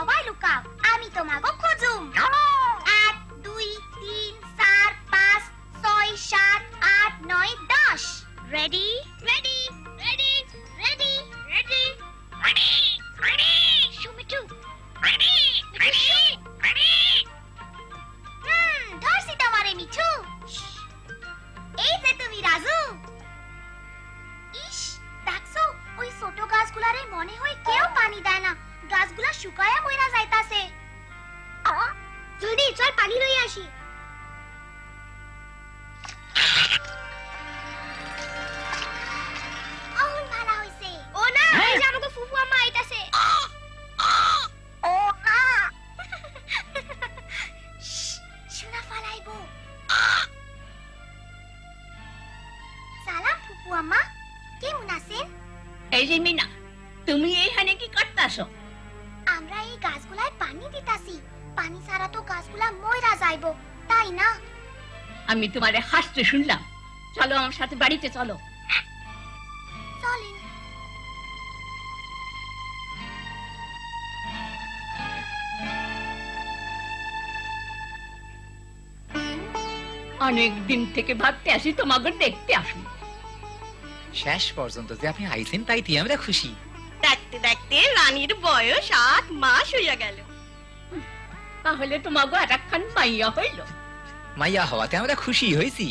সবাই লুকাও, আমি তোমাকে খুঁজুম। 1 2 3 4 5 6 7 8 9 10। Ready ready ready ready ready ready ready সুমিটু রেডি রেডি রেডি। ধরছি তোমারে মিঠু। এই যে তুমি রাজু। ইস, দেখছো ওই ছোট গাছগুলারে মনে হয় কেউ পানি দেয় না, গাছগুলা শুকায়া মইরা যাইতাছে। জলদি চল পানি লই আসি। অন ভালো হইছে। ও না, এই যে আমাকে ফুফু আম্মা আইতাছে। ও না, শোনা ফালাইবো। সালাম ফুফু আম্মা, কেমন আছেন? এই যে মিনা, তুমি এইখানে কি করতাছো? আমরা এই গাছগুলায় পানি দিতাছি। পানি ছাড়া তো গাছগুলা মইরা যাইবো, তাই না? আমি তোমারে হাসতে শুনলাম। চলো আমার সাথে বাড়িতে চলো। চলেন। অনেক দিন থেকে ভাবতে আসি তোমাকে দেখতে আসুন। শেষ পর্যন্ত যে আপনি আইছেন তাইতে আমরা খুশি। দেখতে দেখতে রানীর বয়স 8 মাস হইয়া গেল। তাহলে তোমাকে আর একখান মাইয়া হইল। মাইয়া হওয়াতে আমরা খুশি হয়েছি।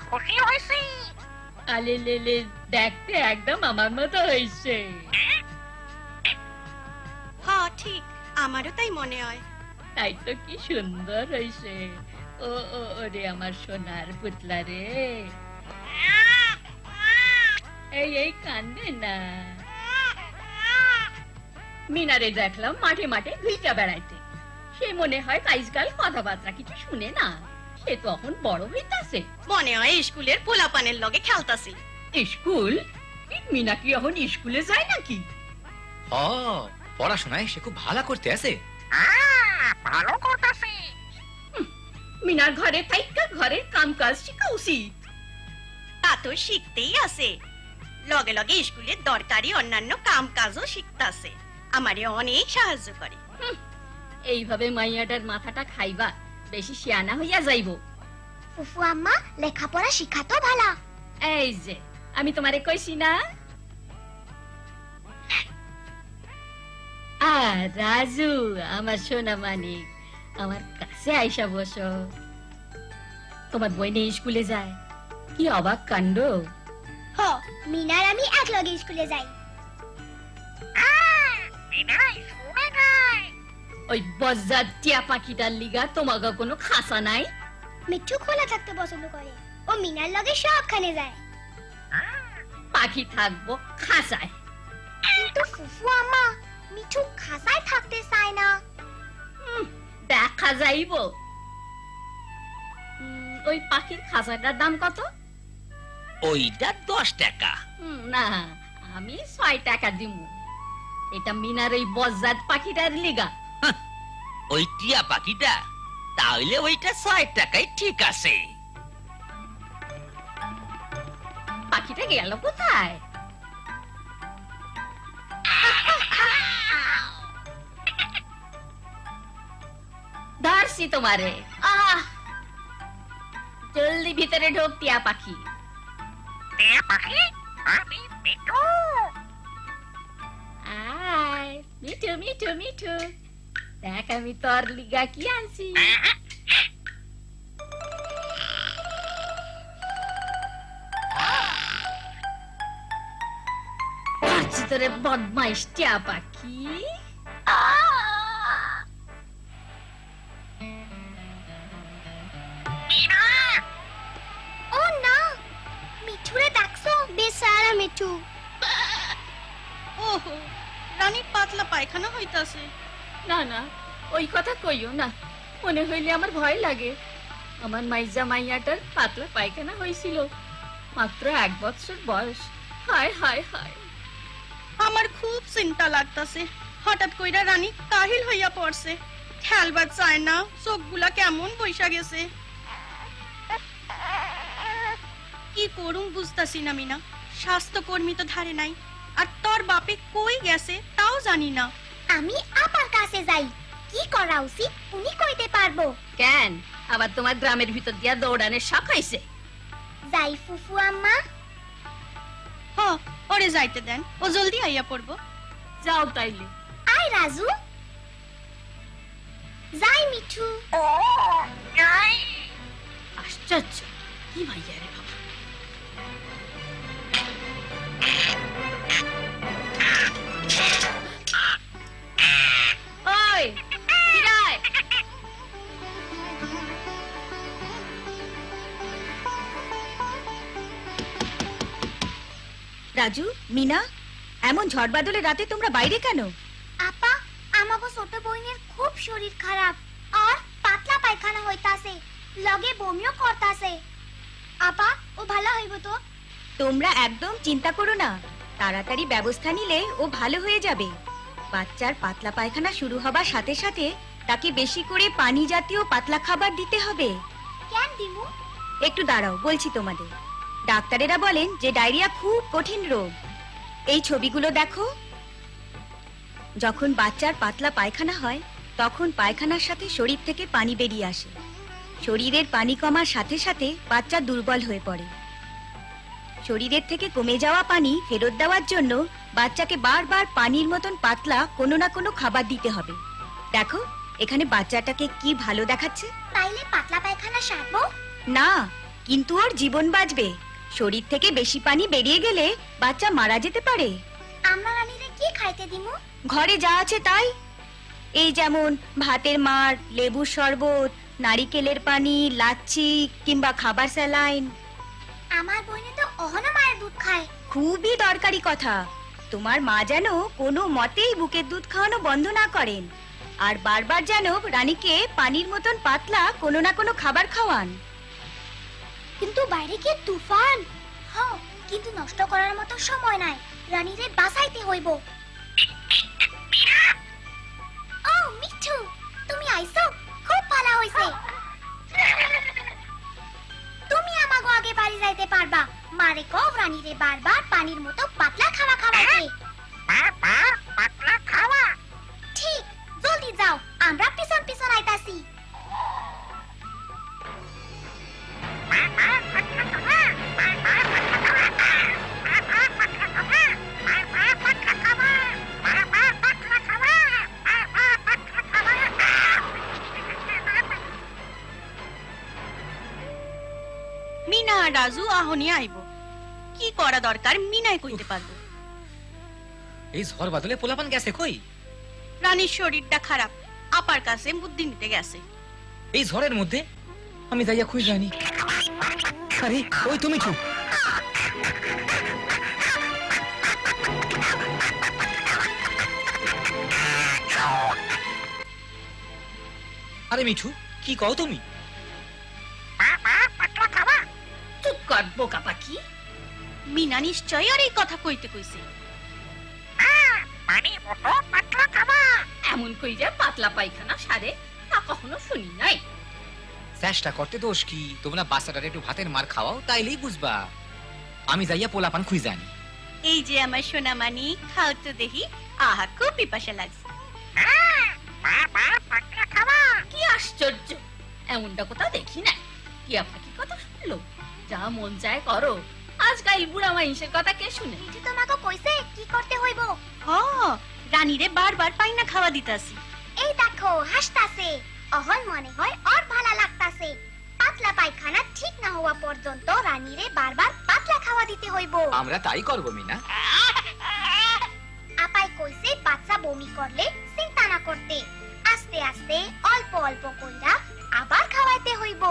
খুশি হইছি। আলে লেলে, দেখতে একদম আমার মতো হইছে। হ্যাঁ ঠিক, আমারও তাই মনে হয়। তাই তো কি সুন্দর হইছে। ও ও ওরে আমার সোনার পুতলা রে। এই এই কান্দে না। মিনারে দেখলাম মাঠে মাঠে ঘুরতে বেড়াইতে। সে মনে হয় আজকাল কথাবার্তা কিছু শুনে না। সে তখন বড় হইতাছে। মনে হয় স্কুলের পোলাপানের লগে খেলতাছি। স্কুল? মিনা কি এখন স্কুলে যায় নাকি? ও, পড়াশোনায় সে খুব ভালো করতে আছে। ভালো করতাছি। মিনার ঘরে থাইকা ঘরের কাম কাজ শিখা উচিত। তা তো শিখতেই আছে, লগে লগে স্কুলের দরকারি অন্যান্য কাম কাজও শিখতাছে। আমারে অনেক সাহায্য করে। এইভাবে মাইয়াটার মাথাটা খাইবা, বেশি শিয়ানা হইয়া যাইব। ফুফু আম্মা লেখাপড়া শিখাতো ভালো। এই যে আমি তোমারে কইছি না। রাজু, আমার সোনা মানিক, আমার কাছে আইসা বসো। তোমার বইনে স্কুলে যায়, কি অবাক কাণ্ড। হ, মিনার আমি একলগে স্কুলে যাই। মিনা স্কুলে যায়। ওই বজ্জাত টিয়া পাখিটার লিগা তোমাকে কোনো খাসা নাই? মিঠু খোলা থাকতে পছন্দ করে, ও মিনার লগে সবখানে যায়। পাখি থাকবো খাসায়। কিন্তু ফুফু আম্মা, মিঠু খাসায় থাকতে চায় না। দেখা যাইব। ওই পাখির খাসাটার দাম কত? ওইটা 10 টাকা। না, আমি 6 টাকা দিমু। এটা মিনার ওই বজ্জাত পাখিটার লিগা। ওই টিয়া পাখিটা? তাহলে ওইটা 6 টাকাই ঠিক আছে। পাখিটা গেল কোথায়? ধরছি তোমারে। জলদি ভিতরে ঢোক টিয়া পাখি। টিয়া পাখি, আমি মিঠু। আয় মিঠু মিঠু মিঠু, দেখ আমি তোর লিগা কি আনছি। তোরে বদমাইশ টিয়া পাখি। ও না, মিঠুরে দেখছো? বেচারা মিঠু। ওহো, রানীর পাতলা পায়খানা হইতাছে। না না, ওই কথা কইও না, মনে হইলে আমার ভয় লাগে। আমার মাইজা মাইয়াটার পাতলা পায়খানা হয়েছিল, মাত্র 1 বছর বয়স। হায় হায় হায়, আমার খুব চিন্তা লাগতাছে। হঠাৎ কইরা রানী কাহিল হইয়া পড়ছে, খেলবার চায় না, চোখগুলা কেমন বইসা গেছে। কি করুম বুঝতাছি না মিনা। স্বাস্থ্যকর্মী তো ধারে নাই, আর তোর বাপে কই গেছে তাও জানি না। আমি আপার কাছে যাই, কি করা উচিত উনি কইতে পারবো। কেন আবার তোমার গ্রামের ভিতর দিয়া দৌড়ানের শখ হইছে? যাই ফুফু আম্মা। হ, ওরে যাইতে দেন, ও জলদি আইয়া পড়বো। যাও তাইলে। আয় রাজু। যাই মিঠু। আশ্চর্য, কি মাইয়া রে বাবা। ওই ফিরায়। রাজু, মিনা, এমন ঝড় বাদলের রাতে তোমরা বাইরে কেন? আপা, আমাগো ছোট বোনের খুব শরীর খারাপ আর পাতলা পায়খানা হইতাছে, লগে বমিও করতাছে। আপা, ও ভালো হইব তো? তোমরা একদম চিন্তা করো না, তাড়াতাড়ি ব্যবস্থা নিলে ও ভালো হয়ে যাবে। বাচ্চার পাতলা পায়খানা শুরু হবার সাথে সাথে তাকে বেশি করে পানি জাতীয় পাতলা খাবার দিতে হবে। কেন দিমু? একটু দাঁড়াও, বলছি তোমাদের। ডাক্তারেরা বলেন যে ডায়রিয়া খুব কঠিন রোগ। এই ছবিগুলো দেখো। যখন বাচ্চার পাতলা পায়খানা হয় তখন পায়খানার সাথে শরীর থেকে পানি বেরিয়ে আসে। শরীরের পানি কমার সাথে সাথে বাচ্চা দুর্বল হয়ে পড়ে। শরীরের থেকে কমে যাওয়া পানি ফেরত দেওয়ার জন্য বাচ্চাকে বারবার পানির মতন পাতলা কোনো না কোনো খাবার দিতে হবে। দেখো এখানে বাচ্চাটাকে কি ভালো দেখাচ্ছে। তাইলে পাতলা পায়খানা সারবো? না, কিন্তু ওর জীবন বাঁচবে। শরীর থেকে বেশি পানি বেরিয়ে গেলে বাচ্চা মারা যেতে পারে। আমরা রানীরে কি খাইতে দিমু? ঘরে যা আছে তাই, এই যেমন ভাতের মাড়, লেবুর শরবত, নারিকেলের পানি, লাচ্ছি কিংবা খাবার স্যালাইন। আমার বোনে তো অহনো মায়ের দুধ খায়। খুবই দরকারি কথা। তোমার মা যেন কোনো মতেই বুকের দুধ খাওয়ানো বন্ধ না করেন, আর বারবার যেন রানীকে পানির মতন পাতলা কোনো না কোনো খাবার খাওয়ান। কিন্তু বাইরে কি তুফান। হ্যাঁ, কিন্তু নষ্ট করার মতো সময় নাই, রানীরে বাঁচাইতে হইব। ও মিঠু, তুমি আইছো, খুব ভালো হইছে। তুমি আমাগো আগে বাড়ি যাইতে পারবা। মারে কও রানীরে বারবার পানির মতো পাতলা খাওয়া খাওয়াইতে। পাতলা খাওয়া? ঠিক, জলদি যাও, আমরা পিছন পিছন আইতাছি। মিনা আর রাজু আহনি আইব, কি করা দরকার মিনাই কইতে পারবো। এই ঝড় বাদলে পোলাপান গেছে কই? রানীর শরীরটা খারাপ, আপার কাছে বুদ্ধি নিতে গেছে। এই ঝড়ের মধ্যে আমি যাইয়া খুঁজে যাইনি। আরে ওই তুমি চুপ। আরে মিঠু, কি কও তুমি? চুপ কর বোকা পাখি। মিনা নিশ্চয় আর এই কথা কইতে কইছে। এমন কইরা পাতলা পায়খানা সারে তা কখনো শুনি নাই। চেষ্টা করতে দোষ কি? তোমরা বাচ্চাটার একটু ভাতের মার খাওয়াও, তাইলেই বুঝবা। আমি যাইয়া পোলাপান খুঁজে জানি। এই যে আমার সোনামানি, খাও তো দেখি। আহা, খুব পিপাসা লাগছে। কি আশ্চর্য, এমনটা কোথাও দেখি না। কি আপনাকে কথা শুনলো? যা মন চায় করো, আজকাল বুড়া মানুষের কথা কে শুনে? মিঠু তোমাকে কইছে কি করতে হইব। হ, রানীরে বারবার পাইনা খাওয়া দিতাছি। এই দেখো হাসতাছে, অহন মনে হয় ওর ভালো লাগতাছে। পাতলা পায়খানা ঠিক না হওয়া পর্যন্ত রানীরে বারবার পাতলা খাওয়া দিতে হইব। আমরা তাই করবো মিনা। আপাই কইছে বাচ্চা বমি করলে চিন্তা না করতে, আস্তে আস্তে অল্প অল্প কইরা আবার খাওয়াইতে হইব।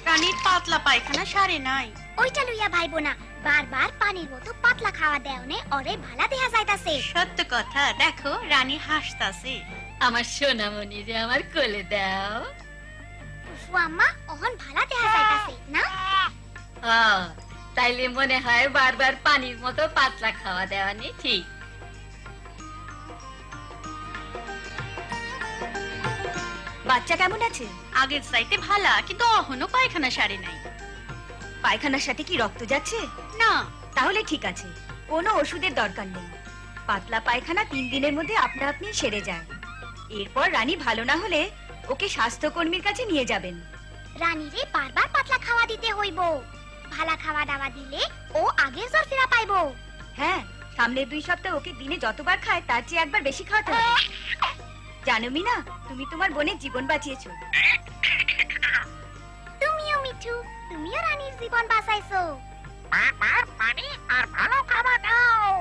রানীর পাতলা পায়খানা সারে নাই। ওইটা লইয়া ভাইবো না, বারবার পানির মতো পাতলা খাওয়া দেওনে ওরে ভালা দেখা যাইতাছে। সত্য কথা, দেখো রানী হাসতাছে। আমার সোনামণি রে আমার কোলে দাও। ফুফু আম্মা, অহন ভালা দেখা যাইতাছে না? তাইলে মনে হয় বারবার পানির মতো পাতলা খাওয়া দেওয়া নেই ঠিক। বাচ্চা কেমন আছে? আগের চাইতে ভালা, কিন্তু অহনো পায়খানা সারে নাই। পায়খানার সাথে কি রক্ত যাচ্ছে? না। তাহলে ঠিক আছে, কোনো ওষুধের দরকার নেই। পাতলা পায়খানা 3 দিনের মধ্যে আপনা আপনি সেরে যায়। এরপর রানী ভালো না হলে ওকে স্বাস্থ্যকর্মীর কাছে নিয়ে যাবেন। রানীরে বারবার পাতলা খাওয়া দিতে হইব। ভালা খাওয়া দাওয়া দিলে ও আগের জ্বর ফেরা পাইবো। হ্যাঁ, সামনের 2 সপ্তাহ ওকে দিনে যতবার খায় তার চেয়ে একবার বেশি খাওয়াতে হবে। জানো মিনা, তুমি তোমার বোনের জীবন বাঁচিয়েছো। তুমিও মিঠু, তুমিও রানীর জীবন বাঁচাইছো। পানি আর ভালো খাবার দাও।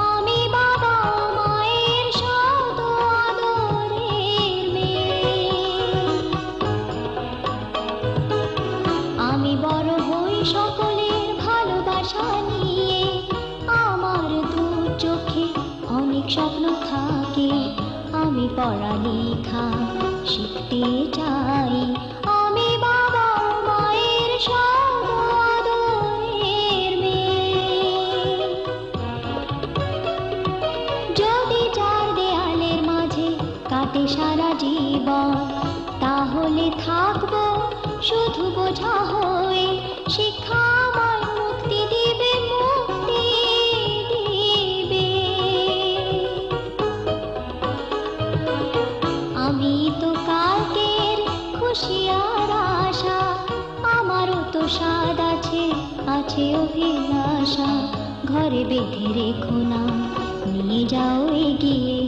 আমি বাবা মায়ের শত আদরের মেয়ে, আমি বড় হই সকলের ভালোবাসা নিয়ে। আমার দু চোখে অনেক স্বপ্ন থাকে, আমি পড়ালেখা শিখতে চাই। আমি বাবা মায়ের শত আদরের মেয়ে। যদি 4 দেয়ালের মাঝে কাটে সারা জীবন, তাহলে থাকবো শুধু বোঝা হয়ে। শিক্ষা আমায় মুক্তি দিবে, মুক্তি দিবে। আমি তো কালকের খুশি আর আশা, আমারও তো স্বাদ আছে, আছে অভিলাষা। ঘরে বেঁধে রেখো না, নিয়ে যাও এগিয়ে